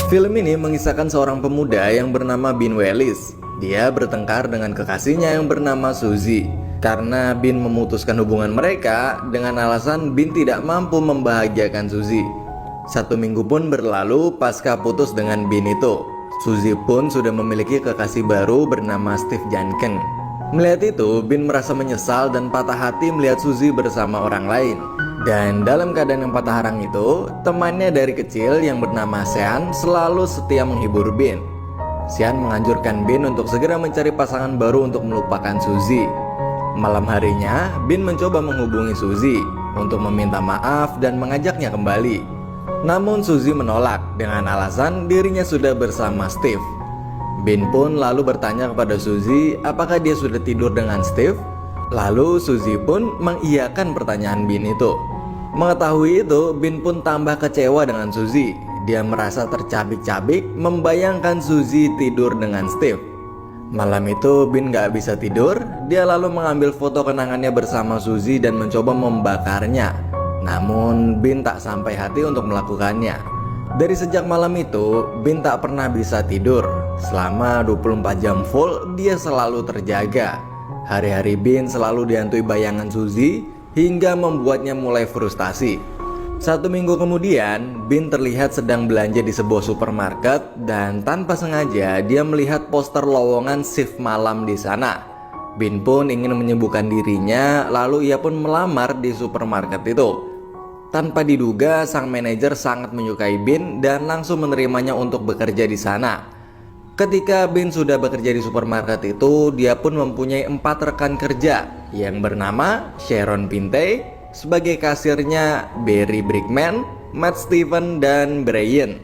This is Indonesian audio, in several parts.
Film ini mengisahkan seorang pemuda yang bernama Bin Wellis. Dia bertengkar dengan kekasihnya yang bernama Suzy. Karena Bin memutuskan hubungan mereka dengan alasan Bin tidak mampu membahagiakan Suzy. 1 minggu pun berlalu pasca putus dengan Bin itu. Suzy pun sudah memiliki kekasih baru bernama Steve Janken. Melihat itu, Bin merasa menyesal dan patah hati melihat Suzy bersama orang lain. Dan dalam keadaan yang patah arang itu, temannya dari kecil yang bernama Sean selalu setia menghibur Bin. Sean menganjurkan Bin untuk segera mencari pasangan baru untuk melupakan Suzy. Malam harinya, Bin mencoba menghubungi Suzy untuk meminta maaf dan mengajaknya kembali. Namun Suzy menolak dengan alasan dirinya sudah bersama Steve. Bin pun lalu bertanya kepada Suzy apakah dia sudah tidur dengan Steve. Lalu Suzy pun mengiyakan pertanyaan Bin itu. Mengetahui itu, Bin pun tambah kecewa dengan Suzy. Dia merasa tercabik-cabik membayangkan Suzy tidur dengan Steve. Malam itu Bin gak bisa tidur. Dia lalu mengambil foto kenangannya bersama Suzy dan mencoba membakarnya. Namun Bin tak sampai hati untuk melakukannya. Dari sejak malam itu, Bin tak pernah bisa tidur. Selama 24 jam full, dia selalu terjaga. Hari-hari Bin selalu dihantui bayangan Suzy hingga membuatnya mulai frustasi. 1 minggu kemudian, Bin terlihat sedang belanja di sebuah supermarket dan tanpa sengaja dia melihat poster lowongan shift malam di sana. Bin pun ingin menyembuhkan dirinya, lalu ia pun melamar di supermarket itu. Tanpa diduga, sang manajer sangat menyukai Bin dan langsung menerimanya untuk bekerja di sana. Ketika Bin sudah bekerja di supermarket itu, dia pun mempunyai 4 rekan kerja yang bernama Sharon Pinte, sebagai kasirnya Barry Brickman, Matt Steven, dan Brian.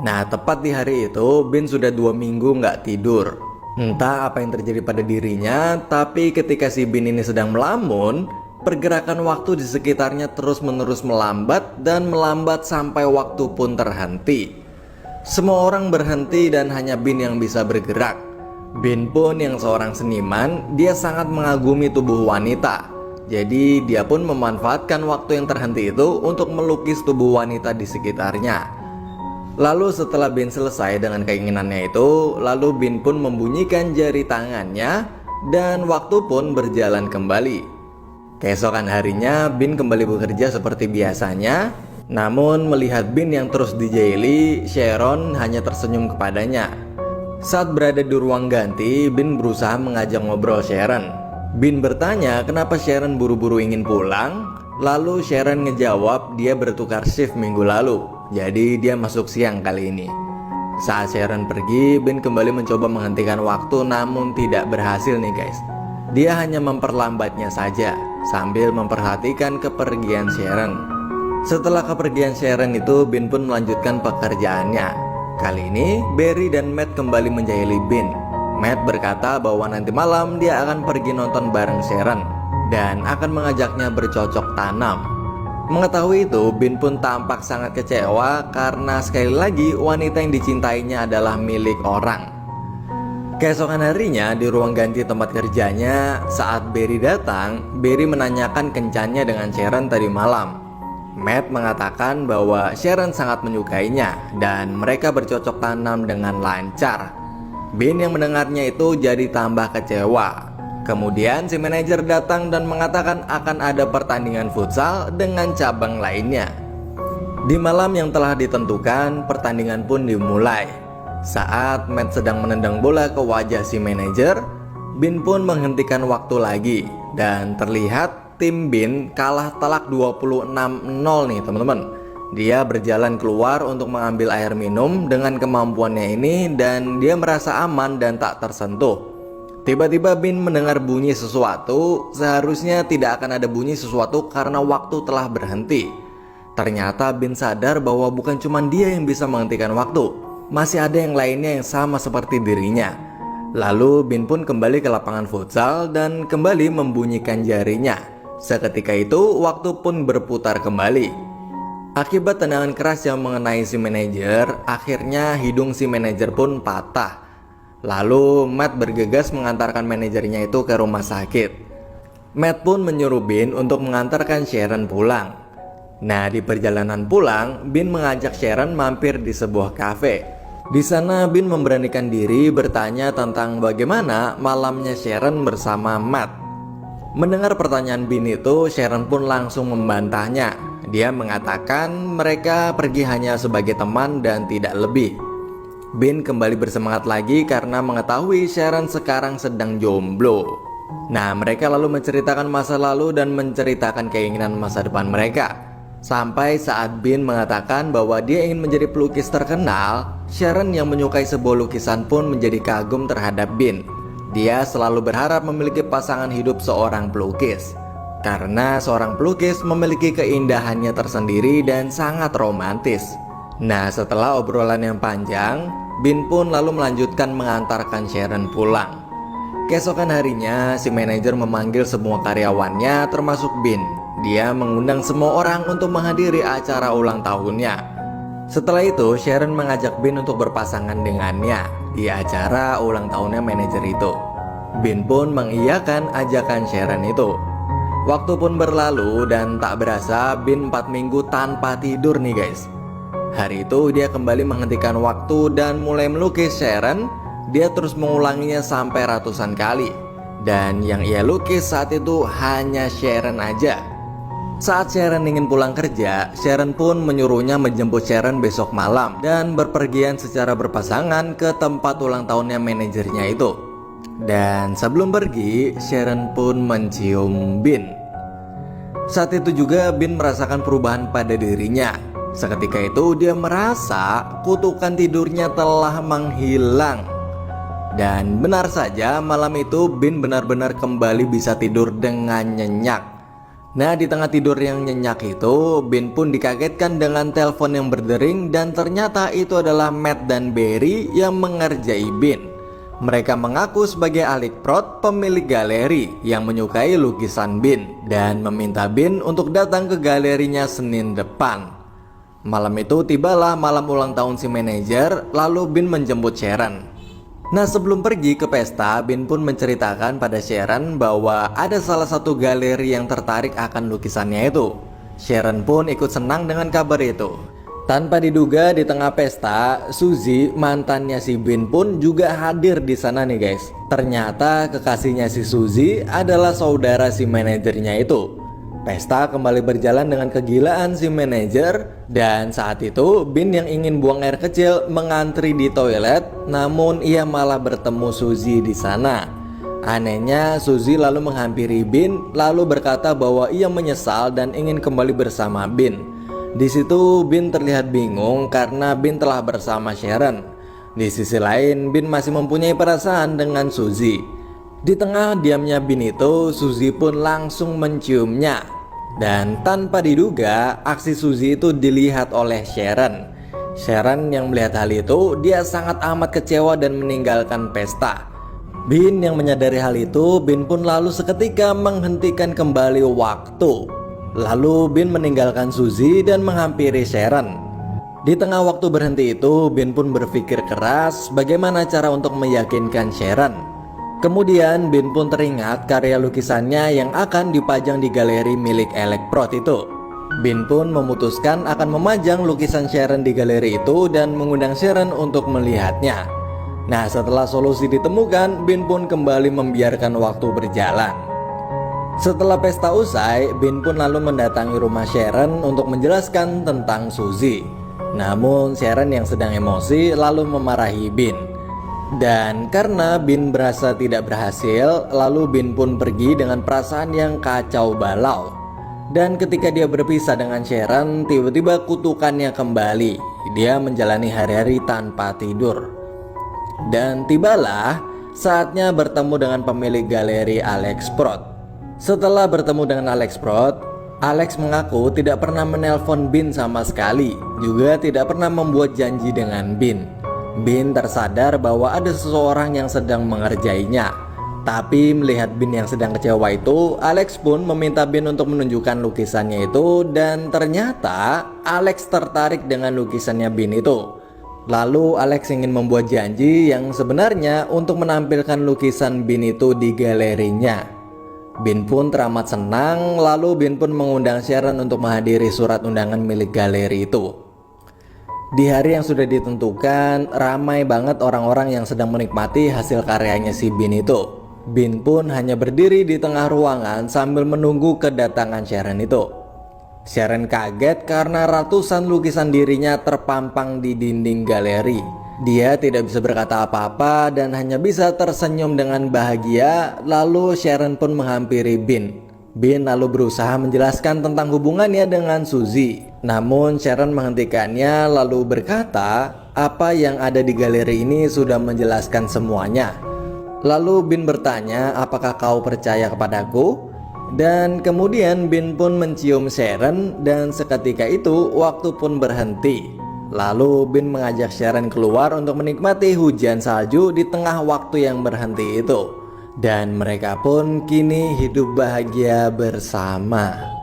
Nah, tepat di hari itu, Bin sudah 2 minggu nggak tidur. Entah apa yang terjadi pada dirinya, tapi ketika si Bin ini sedang melamun, pergerakan waktu di sekitarnya terus-menerus melambat dan melambat sampai waktu pun terhenti. Semua orang berhenti dan hanya Bin yang bisa bergerak. Bin pun yang seorang seniman, dia sangat mengagumi tubuh wanita. Jadi dia pun memanfaatkan waktu yang terhenti itu untuk melukis tubuh wanita di sekitarnya. Lalu setelah Bin selesai dengan keinginannya itu, lalu Bin pun membunyikan jari tangannya dan waktu pun berjalan kembali. Keesokan harinya, Bin kembali bekerja seperti biasanya. Namun melihat Bin yang terus dijaili, Sharon hanya tersenyum kepadanya. Saat berada di ruang ganti, Bin berusaha mengajak ngobrol Sharon. Bin bertanya kenapa Sharon buru-buru ingin pulang. Lalu Sharon ngejawab dia bertukar shift minggu lalu, jadi dia masuk siang kali ini. Saat Sharon pergi, Bin kembali mencoba menghentikan waktu, namun tidak berhasil nih guys. Dia hanya memperlambatnya saja sambil memperhatikan kepergian Sharon. Setelah kepergian Sharon itu, Bin pun melanjutkan pekerjaannya. Kali ini, Barry dan Matt kembali menjahili Bin. Matt berkata bahwa nanti malam dia akan pergi nonton bareng Sharon dan akan mengajaknya bercocok tanam. Mengetahui itu, Bin pun tampak sangat kecewa karena sekali lagi wanita yang dicintainya adalah milik orang. Keesokan harinya di ruang ganti tempat kerjanya, saat Barry datang, Barry menanyakan kencannya dengan Sharon tadi malam. Matt mengatakan bahwa Sharon sangat menyukainya dan mereka bercocok tanam dengan lancar. Bin yang mendengarnya itu jadi tambah kecewa. Kemudian si manajer datang dan mengatakan akan ada pertandingan futsal dengan cabang lainnya. Di malam yang telah ditentukan, pertandingan pun dimulai. Saat Matt sedang menendang bola ke wajah si manajer, Bin pun menghentikan waktu lagi dan terlihat tim Bin kalah telak 26-0 nih teman-teman. Dia berjalan keluar untuk mengambil air minum dengan kemampuannya ini dan dia merasa aman dan tak tersentuh. Tiba-tiba Bin mendengar bunyi sesuatu. Seharusnya tidak akan ada bunyi sesuatu karena waktu telah berhenti. Ternyata Bin sadar bahwa bukan cuma dia yang bisa menghentikan waktu. Masih ada yang lainnya yang sama seperti dirinya. Lalu Bin pun kembali ke lapangan futsal dan kembali membunyikan jarinya. Seketika itu, waktu pun berputar kembali. Akibat tendangan keras yang mengenai si manajer, akhirnya hidung si manajer pun patah. Lalu Matt bergegas mengantarkan manajernya itu ke rumah sakit. Matt pun menyuruh Bin untuk mengantarkan Sharon pulang. Nah, di perjalanan pulang, Bin mengajak Sharon mampir di sebuah kafe. Di sana Bin memberanikan diri bertanya tentang bagaimana malamnya Sharon bersama Matt. Mendengar pertanyaan Bin itu, Sharon pun langsung membantahnya. Dia mengatakan mereka pergi hanya sebagai teman dan tidak lebih. Bin kembali bersemangat lagi karena mengetahui Sharon sekarang sedang jomblo. Nah, mereka lalu menceritakan masa lalu dan menceritakan keinginan masa depan mereka. Sampai saat Bin mengatakan bahwa dia ingin menjadi pelukis terkenal, Sharon yang menyukai sebuah lukisan pun menjadi kagum terhadap Bin. Dia selalu berharap memiliki pasangan hidup seorang pelukis, karena seorang pelukis memiliki keindahannya tersendiri dan sangat romantis. Nah, setelah obrolan yang panjang, Bin pun lalu melanjutkan mengantarkan Sharon pulang. Keesokan harinya, si manajer memanggil semua karyawannya termasuk Bin. Dia mengundang semua orang untuk menghadiri acara ulang tahunnya. Setelah itu, Sharon mengajak Bin untuk berpasangan dengannya di acara ulang tahunnya manajer itu. Bin pun mengiyakan ajakan Sharon itu. Waktu pun berlalu dan tak berasa Bin 4 minggu tanpa tidur nih guys. Hari itu dia kembali menghentikan waktu dan mulai melukis Sharon. Dia terus mengulanginya sampai ratusan kali. Dan yang ia lukis saat itu hanya Sharon aja. Saat Sharon ingin pulang kerja, Sharon pun menyuruhnya menjemput Sharon besok malam dan berpergian secara berpasangan ke tempat ulang tahunnya manajernya itu. Dan sebelum pergi, Sharon pun mencium Bin. Saat itu juga Bin merasakan perubahan pada dirinya. Seketika itu dia merasa kutukan tidurnya telah menghilang. Dan benar saja malam itu Bin benar-benar kembali bisa tidur dengan nyenyak. Nah, di tengah tidur yang nyenyak itu, Bin pun dikagetkan dengan telepon yang berdering dan ternyata itu adalah Matt dan Barry yang mengerjai Bin. Mereka mengaku sebagai Alec-Prot, pemilik galeri yang menyukai lukisan Bin dan meminta Bin untuk datang ke galerinya Senin depan. Malam itu tibalah malam ulang tahun si manajer, lalu Bin menjemput Sharon. Nah, sebelum pergi ke pesta, Bin pun menceritakan pada Sharon bahwa ada salah satu galeri yang tertarik akan lukisannya itu. Sharon pun ikut senang dengan kabar itu. Tanpa diduga di tengah pesta, Suzy, mantannya si Bin pun juga hadir di sana nih guys. Ternyata kekasihnya si Suzy adalah saudara si manajernya itu. Pesta kembali berjalan dengan kegilaan si manajer, dan saat itu Bin yang ingin buang air kecil mengantri di toilet, namun ia malah bertemu Suzy di sana. Anehnya, Suzy lalu menghampiri Bin lalu berkata bahwa ia menyesal dan ingin kembali bersama Bin. Di situ Bin terlihat bingung karena Bin telah bersama Sharon. Di sisi lain, Bin masih mempunyai perasaan dengan Suzy. Di tengah diamnya Bin itu, Suzy pun langsung menciumnya. Dan tanpa diduga, aksi Suzy itu dilihat oleh Sharon. Sharon yang melihat hal itu, dia sangat amat kecewa dan meninggalkan pesta. Bin yang menyadari hal itu, Bin pun lalu seketika menghentikan kembali waktu. Lalu Bin meninggalkan Suzy dan menghampiri Sharon. Di tengah waktu berhenti itu, Bin pun berpikir keras bagaimana cara untuk meyakinkan Sharon. Kemudian Bin pun teringat karya lukisannya yang akan dipajang di galeri milik Alec-Prot itu. Bin pun memutuskan akan memajang lukisan Sharon di galeri itu dan mengundang Sharon untuk melihatnya. Nah, setelah solusi ditemukan, Bin pun kembali membiarkan waktu berjalan. Setelah pesta usai, Bin pun lalu mendatangi rumah Sharon untuk menjelaskan tentang Suzy. Namun Sharon yang sedang emosi lalu memarahi Bin. Dan karena Bin berasa tidak berhasil, lalu Bin pun pergi dengan perasaan yang kacau balau. Dan ketika dia berpisah dengan Sharon, tiba-tiba kutukannya kembali. Dia menjalani hari-hari tanpa tidur. Dan tibalah saatnya bertemu dengan pemilik galeri Alec-Prot. Setelah bertemu dengan Alec-Prot, Alex mengaku tidak pernah menelpon Bin sama sekali, juga tidak pernah membuat janji dengan Bin. Bin tersadar bahwa ada seseorang yang sedang mengerjainya. Tapi melihat Bin yang sedang kecewa itu, Alex pun meminta Bin untuk menunjukkan lukisannya itu. Dan ternyata Alex tertarik dengan lukisannya Bin itu. Lalu Alex ingin membuat janji yang sebenarnya untuk menampilkan lukisan Bin itu di galerinya. Bin pun teramat senang, lalu Bin pun mengundang Sharon untuk menghadiri surat undangan milik galeri itu. Di hari yang sudah ditentukan, ramai banget orang-orang yang sedang menikmati hasil karyanya si Bin itu. Bin pun hanya berdiri di tengah ruangan sambil menunggu kedatangan Sharon itu. Sharon kaget karena ratusan lukisan dirinya terpampang di dinding galeri. Dia tidak bisa berkata apa-apa dan hanya bisa tersenyum dengan bahagia. Lalu Sharon pun menghampiri Bin. Bin lalu berusaha menjelaskan tentang hubungannya dengan Suzy. Namun Sharon menghentikannya lalu berkata, apa yang ada di galeri ini sudah menjelaskan semuanya. Lalu Bin bertanya, apakah kau percaya kepadaku? Dan kemudian Bin pun mencium Sharon dan seketika itu waktu pun berhenti. Lalu Bin mengajak Sharon keluar untuk menikmati hujan salju di tengah waktu yang berhenti itu. Dan mereka pun kini hidup bahagia bersama.